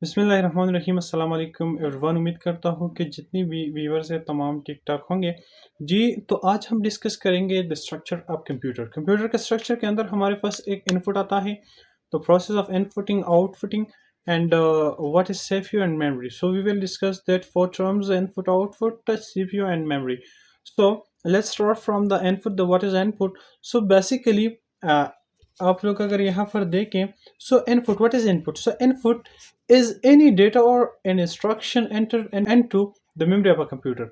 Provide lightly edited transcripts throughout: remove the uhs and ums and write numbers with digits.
बिस्मिल्लाहिर्रहमानिर्रहीम अस्सलाम वालेकुम एवरीवन। उम्मीद करता हूँ कि जितनी भी व्यूवर्स है तमाम ठीक ठाक होंगे जी। तो आज हम डिस्कस करेंगे the structure of computer. Computer के स्ट्रक्चर के अंदर हमारे पास एक इनपुट आता है, तो process of inputting outputting and what is CPU and memory. So we will discuss that four terms: input, output, CPU and memory. So let's start from the input, the what is input. So basically आप लोग अगर यहाँ पर देखें, so input, what is input? So input is any data or an instruction entered into the memory of a computer।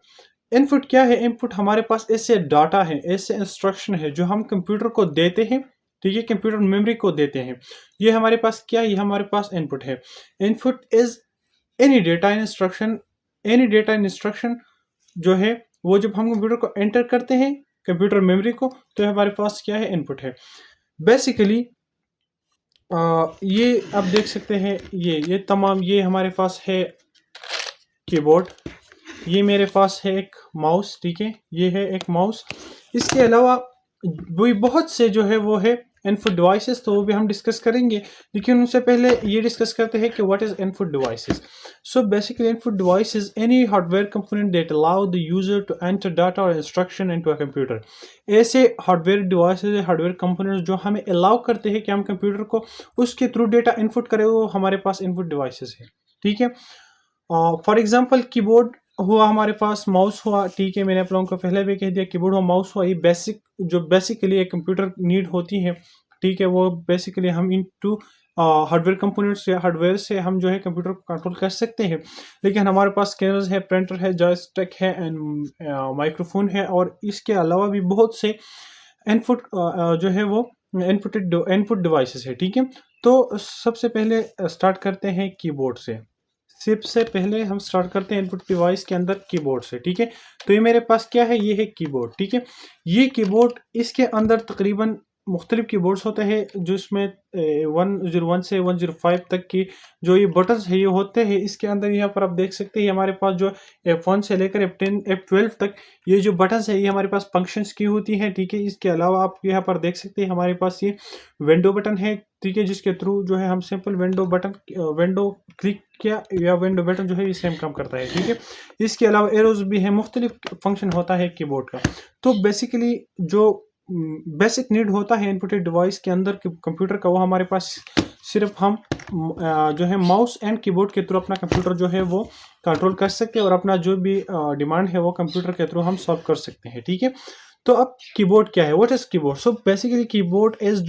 Input क्या है? Input हमारे पास ऐसे डाटा है, ऐसे इंस्ट्रक्शन है जो हम कंप्यूटर को देते हैं, ठीक है, कंप्यूटर मेमोरी को देते हैं। ये हमारे पास क्या है? ये हमारे पास इनपुट है। Input is any data in instruction, any data in instruction जो है वो जब हम कंप्यूटर को एंटर करते हैं, कंप्यूटर मेमोरी को, तो हमारे पास क्या है? इनपुट है। बेसिकली ये आप देख सकते हैं, ये तमाम, ये हमारे पास है कीबोर्ड, ये मेरे पास है एक माउस, ठीक है, ये है एक माउस। इसके अलावा भी बहुत से जो है वो है इनपुट डिवाइसेस, तो वो भी हम डिस्कस करेंगे, लेकिन उनसे पहले ये डिस्कस करते हैं कि what is input devices. So basically input device is any hardware component that allow the user to enter data और इंस्ट्रक्शन इनटू अ कंप्यूटर। ऐसे हार्डवेयर डिवाइसेस, हार्डवेयर कंपोनेंट्स जो हमें अलाउ करते हैं कि हम कंप्यूटर को उसके थ्रू डेटा इनपुट करें, वो हमारे पास इनपुट डिवाइसेस है, ठीक है। फॉर एग्जांपल कीबोर्ड हुआ हमारे पास, माउस हुआ, ठीक है, मैंने आप लोगों को पहले भी कह दिया, कीबोर्ड हुआ, माउस हुआ, ये बेसिक जो बेसिकली एक कंप्यूटर नीड होती है, ठीक है, वो बेसिकली हम इन टू हार्डवेयर कंपोनेंट्स या हार्डवेयर से हम जो है कंप्यूटर को कंट्रोल कर सकते हैं। लेकिन हमारे पास स्कैनर्स है, प्रिंटर है, जॉयस्टिक है एंड माइक्रोफोन है, और इसके अलावा भी बहुत से इनपुट जो है वो इनपुट डिवाइसेस है, ठीक है। तो सबसे पहले स्टार्ट करते हैं कीबोर्ड से। सबसे पहले हम स्टार्ट करते हैं इनपुट डिवाइस के अंदर कीबोर्ड से, ठीक है। तो ये मेरे पास क्या है? ये है कीबोर्ड, ठीक है। ये कीबोर्ड, इसके अंदर तकरीबन मुख्तलिफ कीबोर्ड्स होते हैं, जिसमें 101 से 105 तक की जो ये बटन्स है ये होते हैं। इसके अंदर यहाँ पर आप देख सकते हैं हमारे पास जो F1 से लेकर F10 F12 तक ये जो बटन्स है ये हमारे पास फंक्शंस की होती है, ठीक है। इसके अलावा आप यहाँ पर देख सकते हैं हमारे पास ये विंडो बटन है, ठीक है, जिसके थ्रू जो है हम सिंपल विंडो क्लिक किया या विंडो बटन जो है ये सेम काम करता है, ठीक है। इसके अलावा एरोज भी है, मुख्तलिफ फंक्शन होता है कीबोर्ड का। तो बेसिकली जो बेसिक नीड होता है इनपुट डिवाइस के अंदर कंप्यूटर का, वो हमारे पास सिर्फ हम जो है माउस एंड कीबोर्ड के थ्रू अपना कंप्यूटर जो है वो कंट्रोल कर सकते हैं, और अपना जो भी डिमांड है वो कंप्यूटर के थ्रू हम सॉल्व कर सकते हैं, ठीक है। तो अब कीबोर्ड क्या है? What is keyboard? So basically keyboard is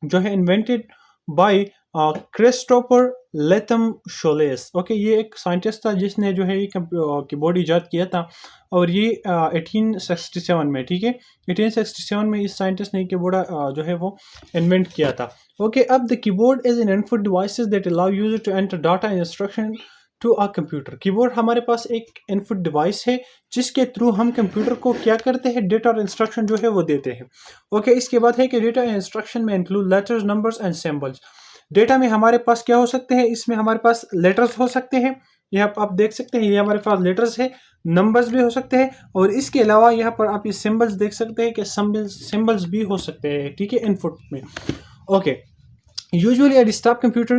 जो है invented by Christopher Latham Sholes. Okay, ये एक साइंटिस्ट था जिसने जो है ये कीबोर्ड इजाद किया था, और ये 1867 में, ठीक है, 1867 में इस साइंटिस्ट ने कीबोर्ड जो है वो इन्वेंट किया था। ओके, अब the keyboard is an input devices that allow user to enter data instruction to a computer. Keyboard हमारे पास एक इनपुट डिवाइस है जिसके थ्रू हम कंप्यूटर को क्या करते हैं? डेटा और इंस्ट्रक्शन जो है वो देते हैं। ओके, इसके बाद है कि डेटा इंस्ट्रक्शन में include letters, numbers and symbols. Data में हमारे पास क्या हो सकते हैं? इसमें हमारे पास लेटर्स हो सकते हैं, यहाँ आप देख सकते हैं, ये हमारे पास लेटर्स है, नंबर्स भी हो सकते हैं, और इसके अलावा यहाँ पर आप ये सिंबल्स देख सकते हैं कि सिंबल्स भी हो सकते हैं, ठीक है, इनपुट में। Okay, usually a desktop computer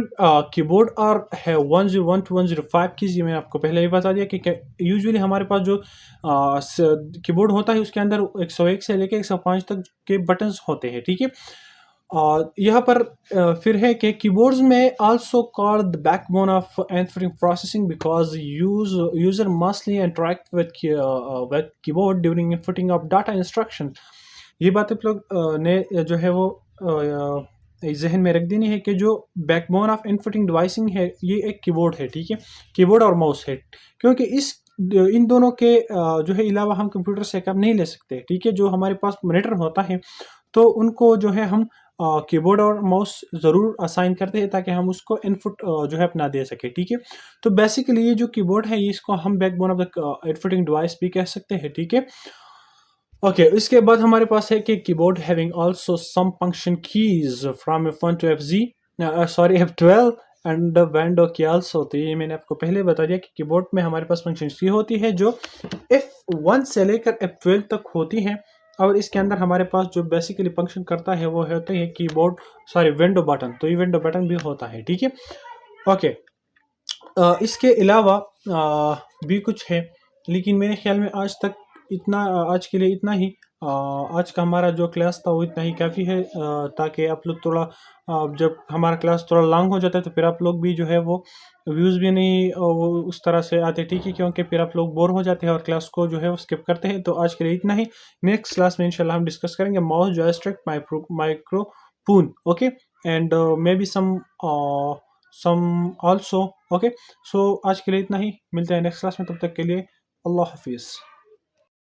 keyboard और है 101 to 105 कीज, ये मैंने आपको पहले ही बता दिया कि यूजुअली हमारे पास जो कीबोर्ड होता है उसके अंदर 101 से लेकर 105 तक के बटन्स होते हैं, ठीक है। और यहाँ पर फिर है कि कीबोर्ड्स में also called the backbone of entering processing because user mostly interact with keyboard during inputting of data instruction. ये बात आप लोग ने जो है वो जहन में रख देनी है कि जो बैकबोन ऑफ इनपुटिंग डिवाइसिंग है ये एक कीबोर्ड है, ठीक है, कीबोर्ड और माउस है, क्योंकि इन दोनों के जो है अलावा हम कंप्यूटर से काम नहीं ले सकते, ठीक है। जो हमारे पास मॉनिटर होता है तो उनको जो है हम कीबोर्ड और माउस ज़रूर असाइन करते हैं ताकि हम उसको इनपुट जो है अपना दे सके, ठीक है। तो बेसिकली ये जो कीबोर्ड है इसको हम backbone of the inputting device भी कह सकते हैं, ठीक है। ओके, इसके बाद हमारे पास है कि keyboard having also some function keys from F1 to F12 and window key also. तो ये मैंने आपको पहले बता दिया कि कीबोर्ड में हमारे पास फंक्शन की होती है जो F1 से लेकर F12 तक होती है, और इसके अंदर हमारे पास जो बेसिकली फंक्शन करता है वो होते हैं कीबोर्ड विंडो बटन। तो ये विंडो बटन भी होता है, ठीक है। ओके। इसके अलावा भी कुछ है, लेकिन मेरे ख़्याल में आज तक इतना, आज के लिए इतना ही। आज का हमारा जो क्लास था वो इतना ही काफ़ी है, ताकि आप लोग थोड़ा, जब हमारा क्लास थोड़ा लॉन्ग हो जाता है तो फिर आप लोग भी जो है वो व्यूज़ भी नहीं वो उस तरह से आते, ठीक है, क्योंकि फिर आप लोग बोर हो जाते हैं और क्लास को जो है वो स्किप करते हैं। तो आज के लिए इतना ही। नेक्स्ट क्लास में इंशाल्लाह हम डिस्कस करेंगे mouse joystick microphone, okay, and may be some also, okay. So आज के लिए इतना ही, मिलते हैं नेक्स्ट क्लास में, तब तक के लिए अल्लाह हाफिज़।